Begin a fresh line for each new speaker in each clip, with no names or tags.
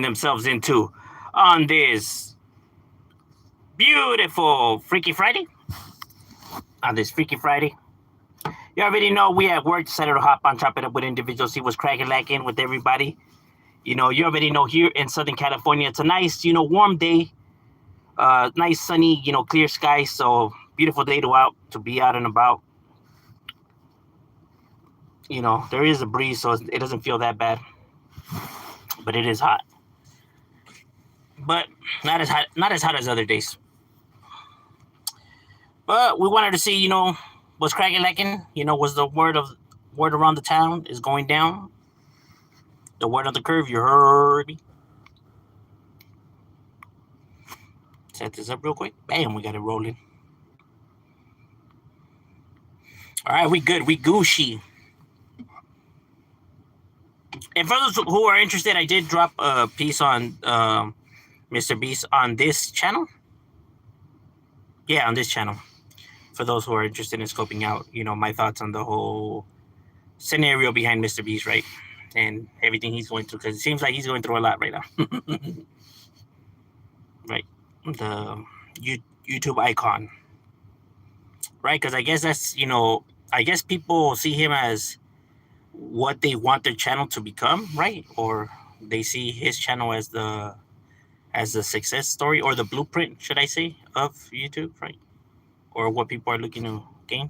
themselves into on this beautiful Freaky Friday. On this Freaky Friday. You already know we at work decided to hop on, chop it up with individuals, see what's cracking, lacking with everybody. You already know here in Southern California, it's a nice, warm day, nice sunny, clear sky. So beautiful day to be out and about. There is a breeze, so it doesn't feel that bad, but it is hot. But not as hot as other days. But we wanted to see, what's cracking, lacking. Was the word around the town is going down. The word on the curve, you heard me. Set this up real quick. Bam, we got it rolling. All right, we good. We Gucci. And for those who are interested, I did drop a piece on Mr. Beast on this channel. Yeah, on this channel. For those who are interested in scoping out, my thoughts on the whole scenario behind Mr. Beast, right? And everything he's going through, because it seems like he's going through a lot right now. Right. The YouTube icon. Right? Because I guess that's, I guess people see him as what they want their channel to become, right? Or they see his channel as the success story or the blueprint, should I say, of YouTube, right? Or what people are looking to gain.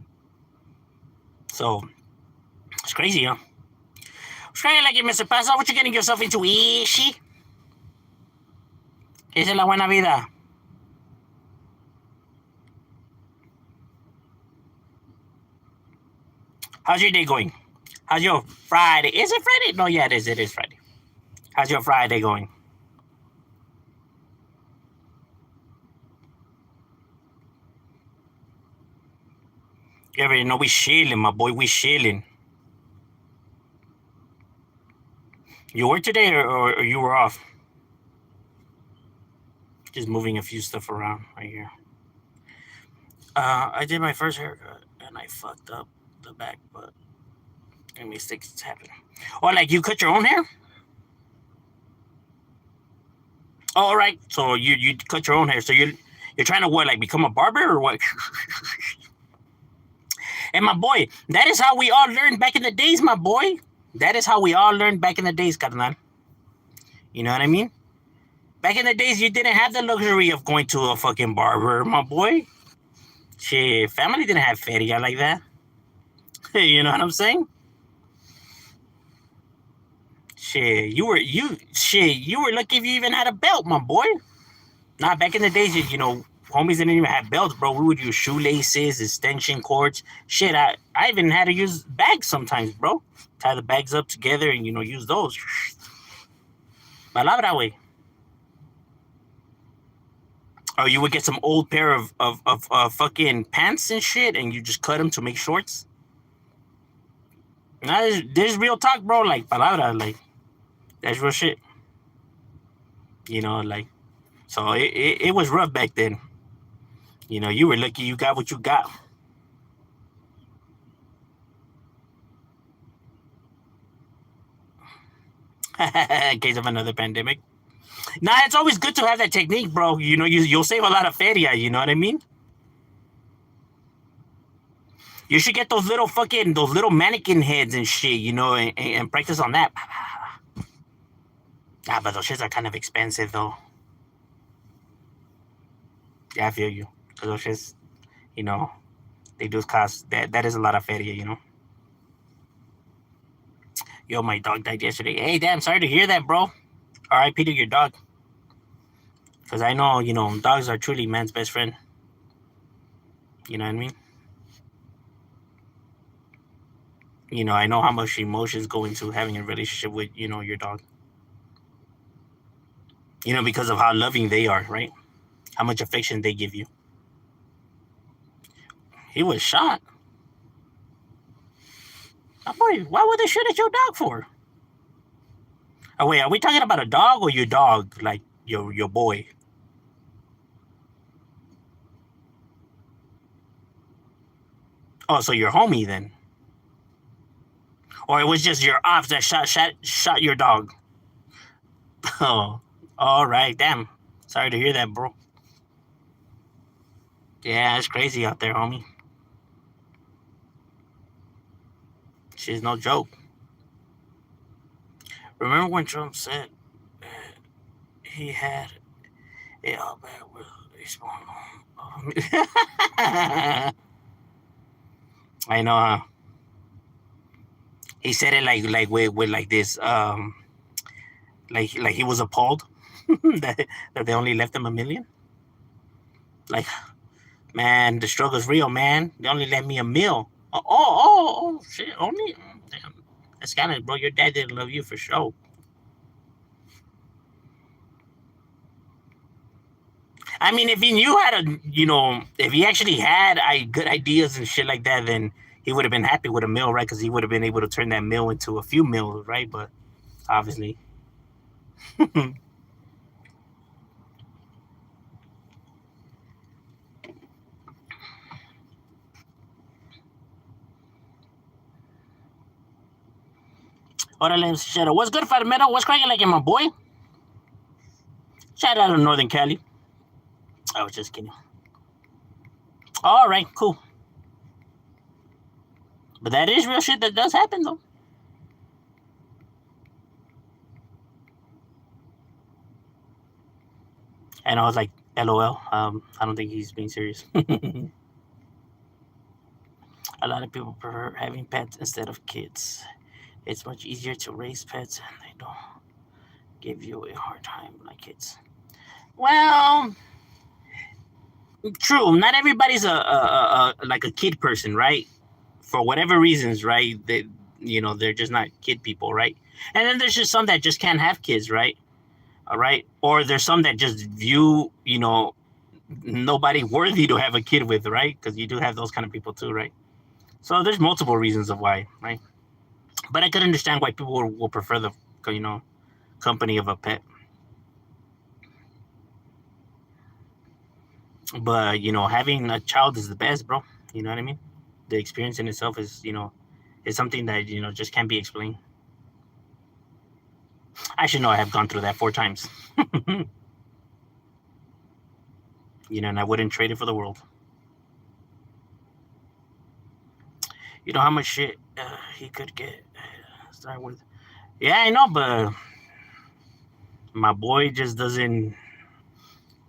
So it's crazy, huh? Try like it, Mr. Pasa. What you getting yourself into, Ishi? Esa es la buena vida. How's your day going? How's your Friday? Is it Friday? No, yeah, it is. It is Friday. How's your Friday going? You already know we chilling, my boy. We chilling. You work today or you were off? Just moving a few stuff around right here. I did my first haircut and I fucked up the back, but mistakes happen. Or like you cut your own hair? Oh, all right. So you cut your own hair. So you're trying to what, like become a barber or what? And my boy, that is how we all learned back in the days, my boy. That is how we all learned back in the days, carnal. You know what I mean? Back in the days, you didn't have the luxury of going to a fucking barber, my boy. Shit, family didn't have feria like that. You know what I'm saying? Shit, you were lucky if you even had a belt, my boy. Not back in the days, homies didn't even have belts, bro. We would use shoelaces, extension cords. Shit, I even had to use bags sometimes, bro. Tie the bags up together and use those. Palabra, way. Or you would get some old pair of fucking pants and shit, and you just cut them to make shorts. Now, there's real talk, bro. Like palabra, like that's real shit. Like so it was rough back then. You were lucky you got what you got. In case of another pandemic. Nah, it's always good to have that technique, bro. You'll save a lot of feria. You know what I mean? You should get those little mannequin heads and shit, and practice on that. Ah, but those shits are kind of expensive, though. Yeah, I feel you. Because those shits, you know, they do cost. That is a lot of feria. Yo, my dog died yesterday. Hey, damn, sorry to hear that, bro. R.I.P. to your dog. Because I know, dogs are truly man's best friend. You know what I mean? I know how much emotions go into having a relationship with, your dog. Because of how loving they are, right? How much affection they give you. He was shot. Oh, boy, why would they shoot at your dog for? Oh, wait, are we talking about a dog or your dog? Like, your boy? Oh, so your homie then? Or it was just your ops that shot your dog? Oh, all right. Damn. Sorry to hear that, bro. Yeah, it's crazy out there, homie. She's no joke. Remember when Trump said he had it all bad with his I know, huh? He said it like with like this like he was appalled that they only left him a million. Like, man, the struggle's real, man. They only left me a mil. Oh, shit, only. Damn, that's kind of, bro. Your dad didn't love you for sure. I mean, if he knew how to, if he actually had good ideas and shit like that, then he would have been happy with a mill, right? Because he would have been able to turn that mill into a few mills, right? But obviously. Órale, Shadow. What's good, Metal? What's cracking like in my boy? Shout out to Northern Cali. I was just kidding. All right, cool. But that is real shit that does happen, though. And I was like, LOL. I don't think he's being serious. A lot of people prefer having pets instead of kids. It's much easier to raise pets and they don't give you a hard time like kids. Well, true. Not everybody's a like a kid person, right? For whatever reasons, right? They're just not kid people, right? And then there's just some that just can't have kids, right? All right. Or there's some that just view, nobody worthy to have a kid with, right? Because you do have those kind of people too, right? So there's multiple reasons of why, right? But I could understand why people will prefer the, company of a pet. But having a child is the best, bro. You know what I mean? The experience in itself is something that just can't be explained. I should know I have gone through that 4 times. And I wouldn't trade it for the world. You know how much shit he could get. Start with. Yeah, I know, but my boy just doesn't.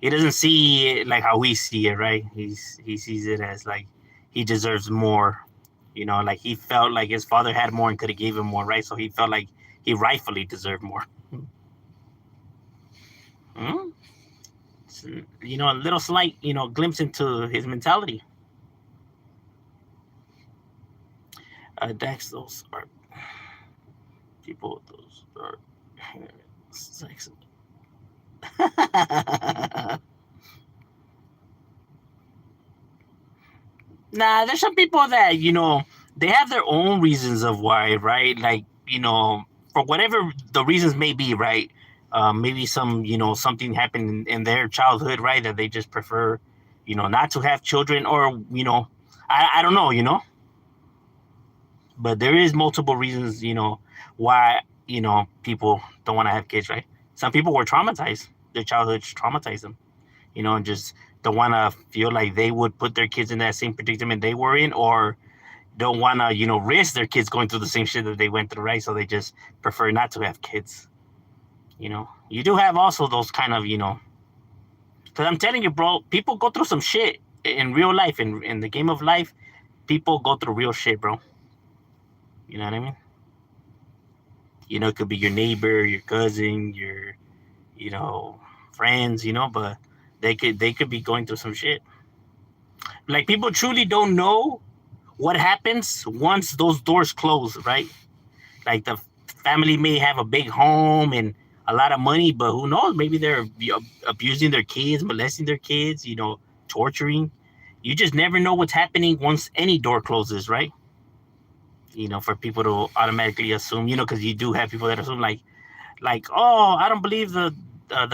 He doesn't see it like how we see it, right? He sees it as like he deserves more. Like he felt like his father had more and could have gave him more, right? So he felt like he rightfully deserved more. Hmm? A little slight, glimpse into his mentality. Dax, those are people. Those are sex. Nah, there's some people that they have their own reasons of why, right? Like for whatever the reasons may be, right? Maybe something happened in their childhood, right? That they just prefer, not to have children, or I don't know, but there is multiple reasons, why people don't want to have kids, right? Some people were traumatized; their childhood traumatized them, and just don't want to feel like they would put their kids in that same predicament they were in, or don't want to risk their kids going through the same shit that they went through, right? So they just prefer not to have kids. You do have also those kind of because I'm telling you, bro, people go through some shit in real life. In the game of life, people go through real shit, bro. You know what I mean? It could be your neighbor, your cousin, your you know friends, but they could be going through some shit. Like, people truly don't know what happens once those doors close, right? Like, the family may have a big home and a lot of money, but who knows? Maybe they're abusing their kids, molesting their kids, torturing. You just never know what's happening once any door closes, right? For people to automatically assume, because you do have people that assume oh, I don't believe the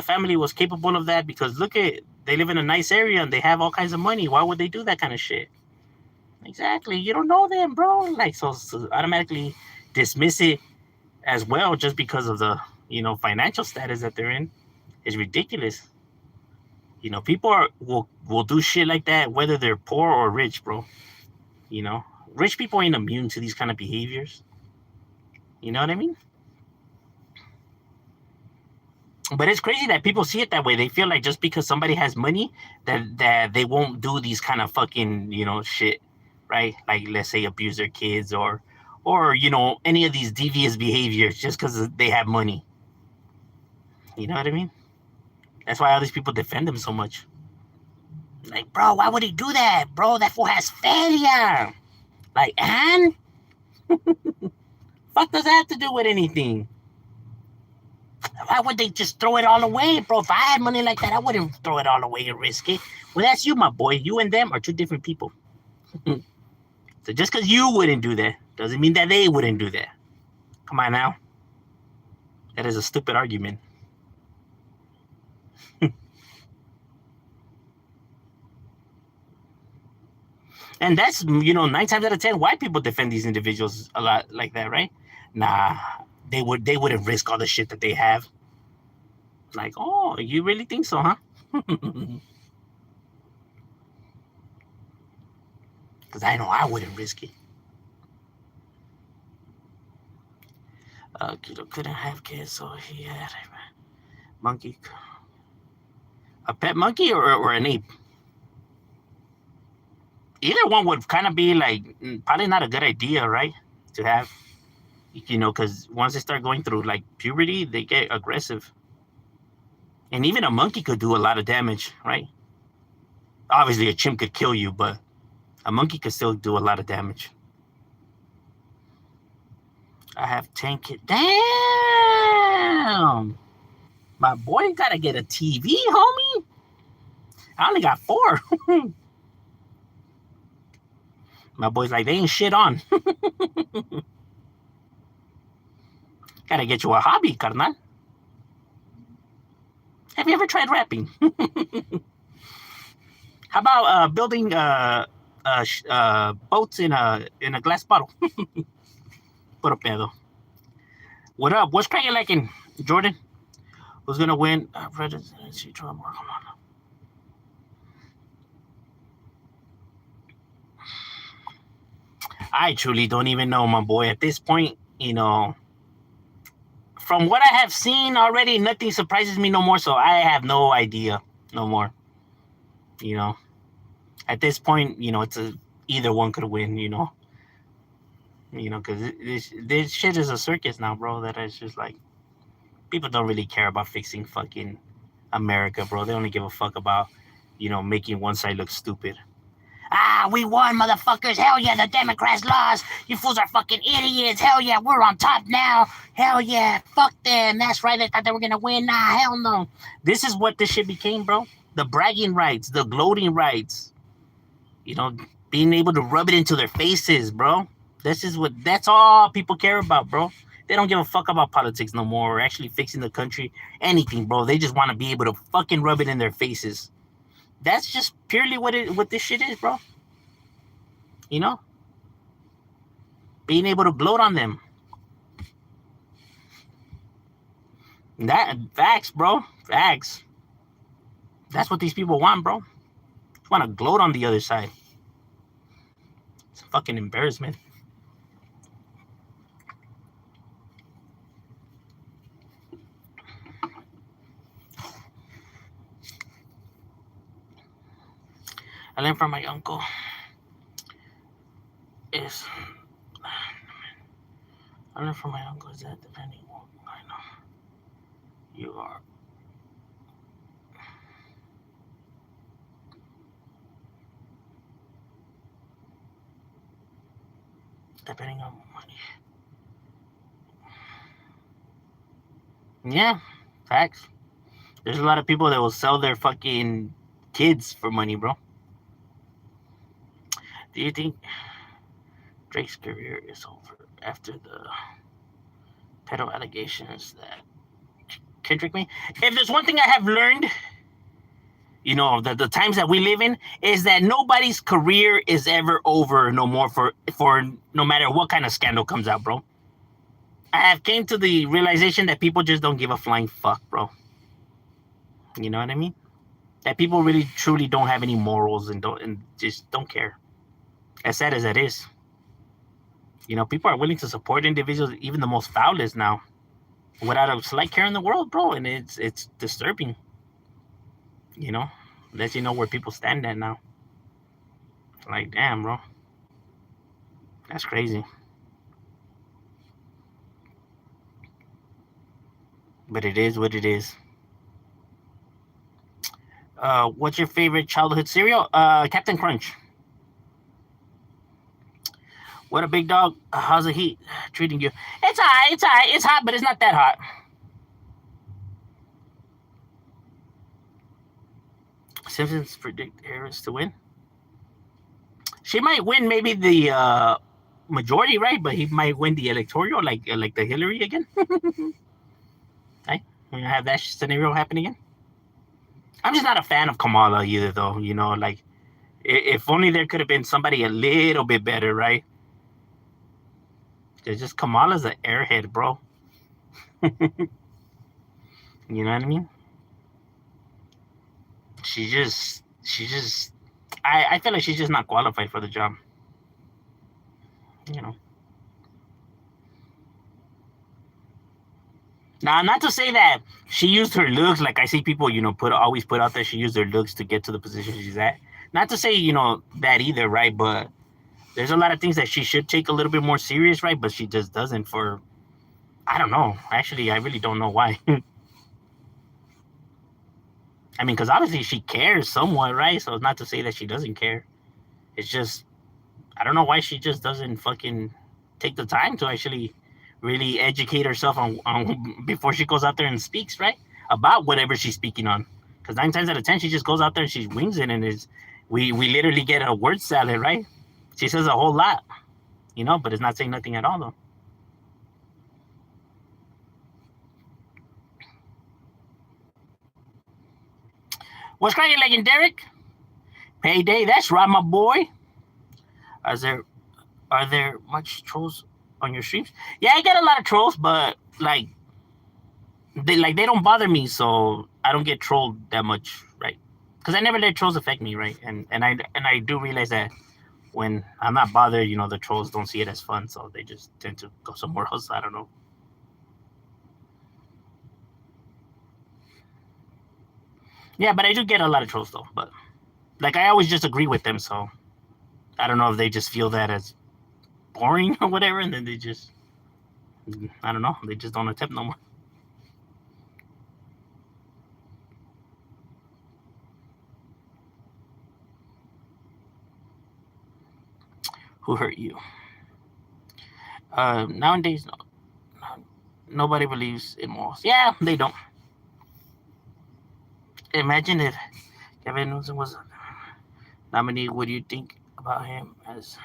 family was capable of that, because look at, they live in a nice area and they have all kinds of money. Why would they do that kind of shit? Exactly. You don't know them, bro. Like, so automatically dismiss it as well, just because of the financial status that they're in is ridiculous. People will do shit like that whether they're poor or rich, bro. Rich people ain't immune to these kind of behaviors. You know what I mean? But it's crazy that people see it that way. They feel like just because somebody has money, that they won't do these kind of fucking shit, right? Like, let's say, abuse their kids or any of these devious behaviors just because they have money. You know what I mean? That's why all these people defend him so much. Like, bro, why would he do that? Bro, that fool has failure. Like, and fuck does that have to do with anything? Why would they just throw it all away, bro? If I had money like that, I wouldn't throw it all away and risk it. Well, that's you, my boy. You and them are two different people. So just because you wouldn't do that doesn't mean that they wouldn't do that. Come on now. That is a stupid argument. And that's, 9 times out of 10, white people defend these individuals a lot like that, right? Nah, they wouldn't risk all the shit that they have. Like, oh, you really think so, huh? Because I know I wouldn't risk it. Kiddo couldn't have kids, so he had a monkey. A pet monkey or an ape? Either one would kind of be like probably not a good idea, right? To have, because once they start going through like puberty, they get aggressive. And even a monkey could do a lot of damage, right? Obviously, a chimp could kill you, but a monkey could still do a lot of damage. I have 10 kids. Damn! My boy gotta get a TV, homie. I only got 4. My boy's like, they ain't shit on. Gotta get you a hobby, carnal. Have you ever tried rapping? How about building boats in a glass bottle? Puro pedo. What up? What's cracking like in Jordan? Who's gonna win? Come on. I truly don't even know, my boy. At this point, from what I have seen already, nothing surprises me no more. So I have no idea no more. At this point, it's either one could win. Because this shit is a circus now, bro. That is just like people don't really care about fixing fucking America, bro. They only give a fuck about making one side look stupid. We won, motherfuckers. Hell yeah, the Democrats lost. You fools are fucking idiots. Hell yeah, we're on top now. Hell yeah, fuck them. That's right, they thought they were gonna win. Nah, hell no. This is what this shit became, bro. The bragging rights, the gloating rights. Being able to rub it into their faces, bro. That's all people care about, bro. They don't give a fuck about politics no more or actually fixing the country, anything, bro. They just want to be able to fucking rub it in their faces. That's just purely what this shit is, bro. Being able to gloat on them. That facts, bro. Facts. That's what these people want, bro. They want to gloat on the other side. It's a fucking embarrassment. I learned from my uncle is that depending on I know you are depending on money. Yeah, facts. There's a lot of people that will sell their fucking kids for money, bro. Do you think Drake's career is over after the pedo allegations that Kendrick made? If there's one thing I have learned, the times that we live in, is that nobody's career is ever over no more for no matter what kind of scandal comes out, bro. I have came to the realization that people just don't give a flying fuck, bro. You know what I mean? That people really truly don't have any morals and just don't care. As sad as that is, people are willing to support individuals, even the most foulest now, without a slight care in the world, bro. And it's disturbing. You know, lets you know where people stand at now. Like, damn, bro, that's crazy. But it is what it is. What's your favorite childhood cereal? Captain Crunch. What a big dog. How's the heat treating you? It's hot. It's hot. It's hot, but it's not that hot. Simpsons predict Harris to win. She might win maybe the majority, right? But he might win the electoral, like the Hillary again. Hey, we have that scenario happen again. I'm just not a fan of Kamala either, though. Like if only there could have been somebody a little bit better, right? It's just Kamala's an airhead, bro. You know what I mean? She just, I feel like she's just not qualified for the job. You know. Now, not to say that she used her looks, like I see people, always put out there she used her looks to get to the position she's at. Not to say, that either, right? But there's a lot of things that she should take a little bit more serious, right? But she just doesn't I don't know. Actually, I really don't know why. I mean, because obviously she cares somewhat, right? So it's not to say that she doesn't care. It's just, I don't know why she just doesn't fucking take the time to actually really educate herself on before she goes out there and speaks, right? About whatever she's speaking on. Because 9 times out of 10, she just goes out there and she wings it, and we literally get a word salad, right? She says a whole lot, but it's not saying nothing at all, though. What's cracking, Legend Derek? Payday, that's right, my boy. Are there much trolls on your streams? Yeah, I get a lot of trolls, but they don't bother me, so I don't get trolled that much, right? Because I never let trolls affect me, right? And I do realize that when I'm not bothered, the trolls don't see it as fun, so they just tend to go somewhere else. I don't know. Yeah, but I do get a lot of trolls though. But I always just agree with them, so I don't know if they just feel that as boring or whatever, and then I don't know, they just don't attempt no more. Who hurt you? Nowadays, nobody believes in morals. Yeah, they don't. Imagine if Gavin Newsom was nominated. What do you think about him as?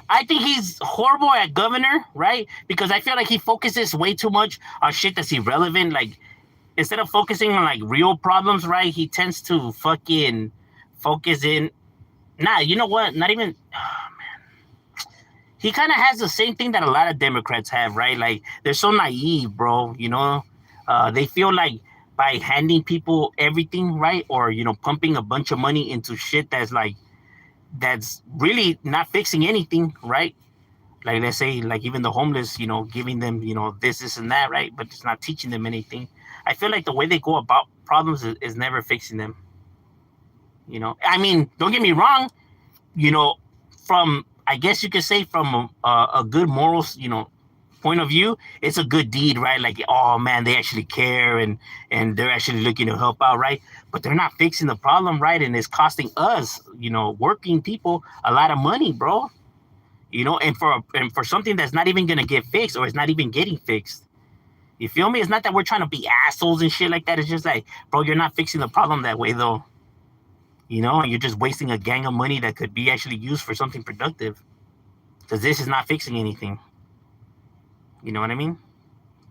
I think he's horrible at governor, right? Because I feel like he focuses way too much on shit that's irrelevant. Like, instead of focusing on real problems, right? He tends to fucking focus in. Nah, you know what? Not even. Oh, man. He kind of has the same thing that a lot of Democrats have, right? Like, they're so naive, bro. They feel like by handing people everything, right? Or, pumping a bunch of money into shit that's really not fixing anything, right? Like, let's say, even the homeless, giving them, this and that, right? But it's not teaching them anything. I feel like the way they go about problems is never fixing them. I mean, don't get me wrong, from, I guess you could say, from a good morals, point of view, it's a good deed, right? Like, oh man, they actually care and they're actually looking to help out, right? But they're not fixing the problem, right? And it's costing us, working people, a lot of money, bro. And for something that's not even gonna get fixed, or it's not even getting fixed. You feel me? It's not that we're trying to be assholes and shit like that. It's just like, bro, you're not fixing the problem that way, though. And you're just wasting a gang of money that could be actually used for something productive. Because this is not fixing anything. You know what I mean?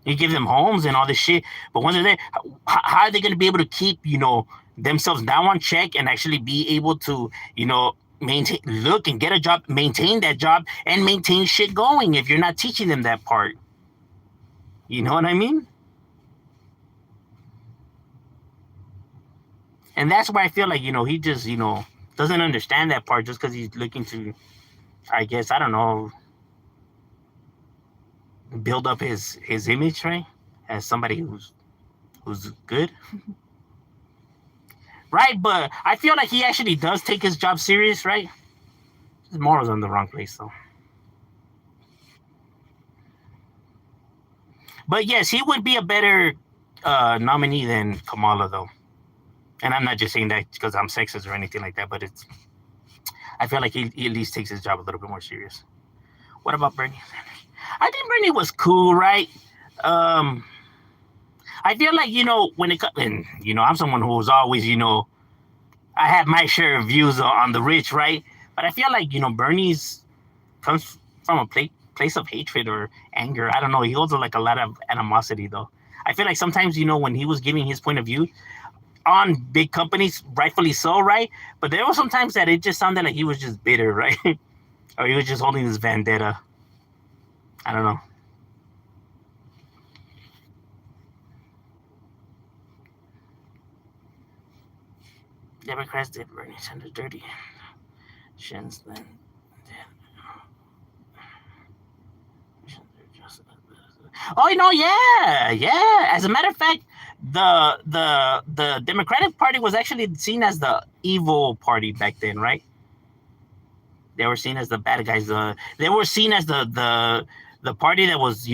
You give them homes and all this shit, but once they're there, how are they going to be able to keep, themselves down on check and actually be able to, maintain, look and get a job, maintain that job, and maintain shit going if you're not teaching them that part? You know what I mean? And that's why I feel like, he just, doesn't understand that part just because he's looking to, I guess, I don't know, build up his image, right? As somebody who's good. Right? But I feel like he actually does take his job serious, right? His morals are in the wrong place, though. But yes, he would be a better nominee than Kamala, though. And I'm not just saying that because I'm sexist or anything like that, but I feel like he at least takes his job a little bit more serious. What about Bernie? I think Bernie was cool, right? Um, I feel like, when it comes, and, I'm someone who was always, I have my share of views on the rich, right? But I feel like, Bernie's comes from a place of hatred or anger. I don't know. He holds like a lot of animosity, though. I feel like sometimes, when he was giving his point of view on big companies, rightfully so, right? But there were some times that it just sounded like he was just bitter, right? Or he was just holding this vendetta. I don't know. Democrats did Bernie Sanders dirty. Shins then. Oh, yeah. As a matter of fact, the Democratic Party was actually seen as the evil party back then, right? They were seen as the bad guys. They were seen as the party that was,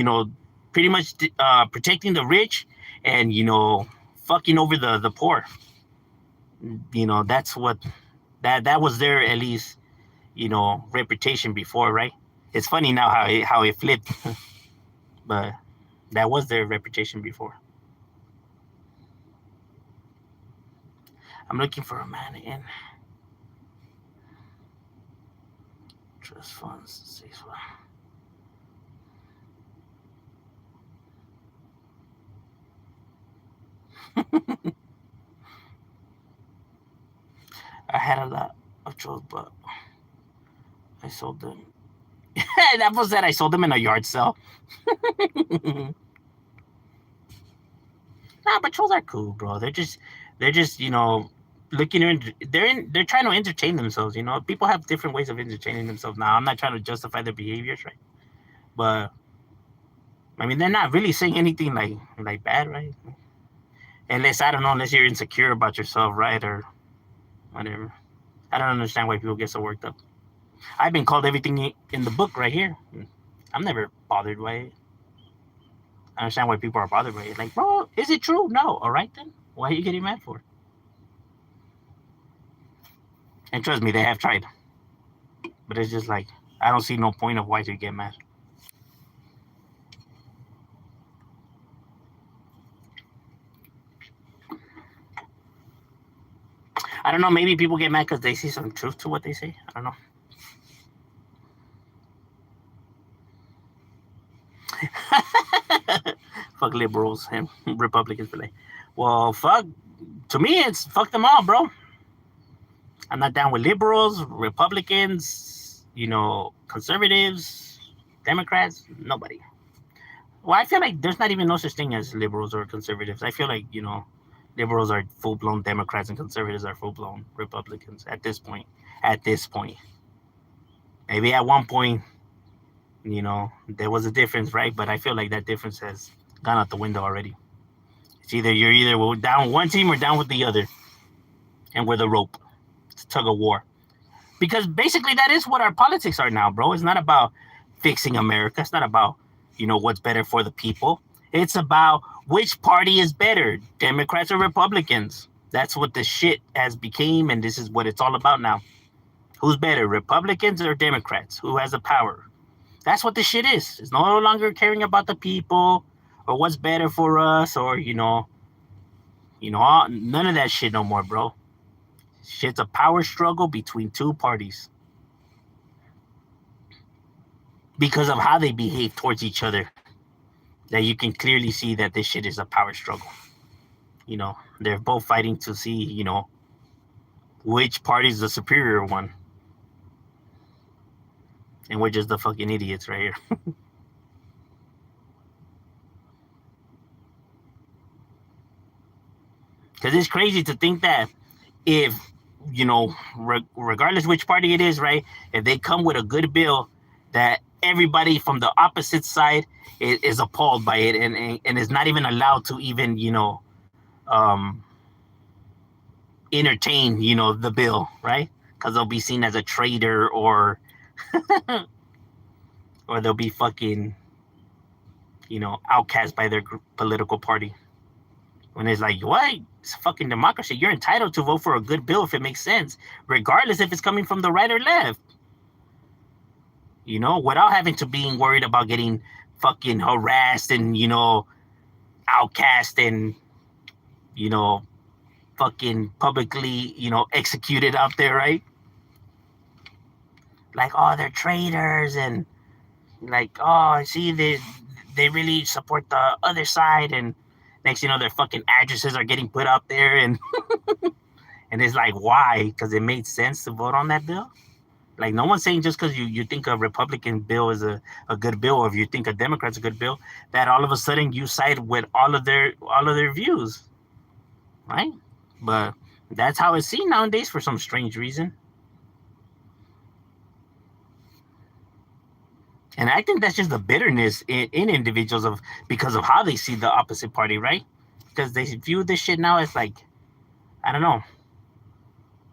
pretty much protecting the rich and, fucking over the poor. That's what that was their at least, reputation before, right? It's funny now how it flipped, but that was their reputation before. I'm looking for a man in trust funds. I had a lot of trolls, but I sold them. That was that I sold them in a yard sale. Nah, but trolls are cool, bro. They're just looking they're trying to entertain themselves. People have different ways of entertaining themselves. Now, I'm not trying to justify their behaviors, right? But I mean, they're not really saying anything like bad, right? Unless I don't know, unless you're insecure about yourself, right, or whatever. I don't understand why people get so worked up. I've been called everything in the book right here. I'm never bothered by it. I understand why people are bothered by it. Like, bro, is it true? No. All right then. Why are you getting mad for? And trust me, they have tried. But it's just like I don't see no point of why to get mad. I don't know. Maybe people get mad because they see some truth to what they say. I don't know. Fuck liberals and Republicans for like. Well, fuck. To me, it's fuck them all, bro. I'm not down with liberals, Republicans, conservatives, Democrats, nobody. Well, I feel like there's not even no such thing as liberals or conservatives. I feel like, liberals are full blown Democrats and conservatives are full blown Republicans at this point. At this point. Maybe at one point, there was a difference, right? But I feel like that difference has gone out the window already. It's you're either down with one team or down with the other. And we're the rope. It's a tug of war. Because basically that is what our politics are now, bro. It's not about fixing America. It's not about, what's better for the people. It's about which party is better, Democrats or Republicans. That's what the shit has became, and this is what it's all about now. Who's better, Republicans or Democrats? Who has the power? That's what this shit is. It's no longer caring about the people or what's better for us or, none of that shit no more, bro. Shit's a power struggle between two parties because of how they behave towards each other. That you can clearly see that this shit is a power struggle. They're both fighting to see, which party's the superior one. And we're just the fucking idiots right here. Because it's crazy to think that if, regardless which party it is, right? If they come with a good bill, that everybody from the opposite side is appalled by it, and is not even allowed to even, um, entertain, the bill, right? Because they'll be seen as a traitor, or they'll be fucking, outcast by their political party. When it's like, what? It's fucking democracy. You're entitled to vote for a good bill if it makes sense, regardless if it's coming from the right or left. Without having to being worried about getting fucking harassed and, outcast and, fucking publicly, executed out there, right? Like, oh, they're traitors, and like, oh, see, they really support the other side, and next, their fucking addresses are getting put out there, and and it's like, why? Because it made sense to vote on that bill. Like, no one's saying just because you think a Republican bill is a good bill, or if you think a Democrat's a good bill, that all of a sudden you side with all of their views, right? But that's how it's seen nowadays for some strange reason. And I think that's just the bitterness in individuals because of how they see the opposite party, right? Because they view this shit now as like, I don't know,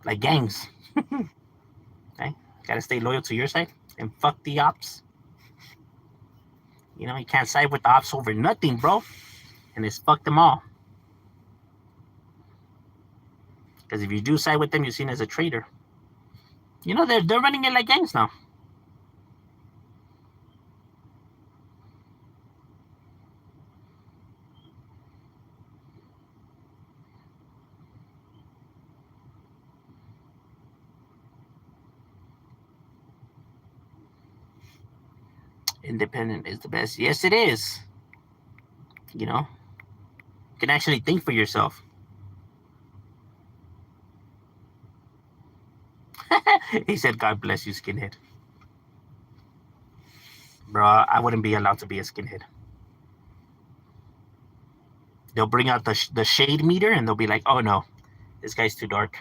like gangs. Okay? Gotta stay loyal to your side and fuck the ops. You can't side with the ops over nothing, bro. And it's fuck them all. Because if you do side with them, you're seen as a traitor. They're running it like gangs now. Independent is the best. Yes, it is. You can actually think for yourself. He said, God bless you, skinhead. Bro, I wouldn't be allowed to be a skinhead. They'll bring out the shade meter, and they'll be like, oh no, this guy's too dark.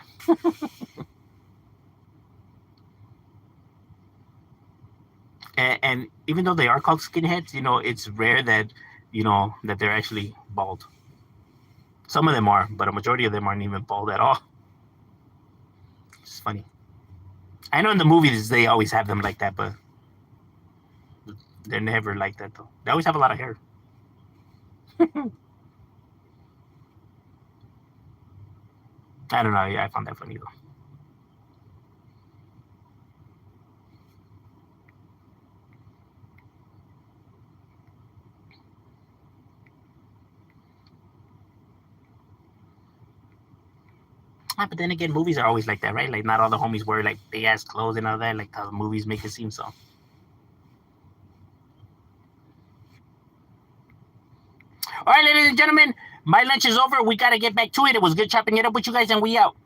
And even though they are called skinheads, it's rare that, that they're actually bald. Some of them are, but a majority of them aren't even bald at all. It's funny. I know in the movies they always have them like that, but they're never like that, though. They always have a lot of hair. I don't know. Yeah, I found that funny, though. But then again, movies are always like that, right? Like, not all the homies wear like big ass clothes and all that, like how the movies make it seem so. All right, ladies and gentlemen, my lunch is over. We got to get back to it. It was good chopping it up with you guys, and we out.